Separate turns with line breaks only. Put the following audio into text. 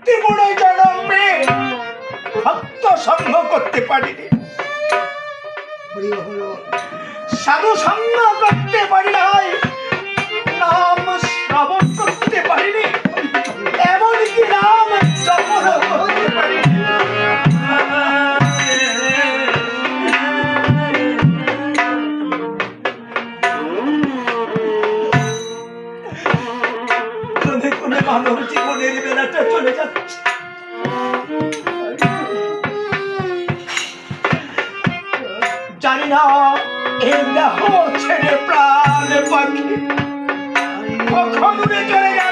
ত্রিপুরায় জন্মে ভক্ত সঙ্গ করতে পারিনি, সাধু সঙ্গ করতে পারি নাই, নাম শ্রবণ করতে পারিনি, এমনকি নাম জপন করতে পারিনি। মানব জীবনের বেলাটা চলে যাচ্ছে, জানি না এই দেহ ছেড়ে প্রাণ পাখি কখন উড়ে চলে যায়।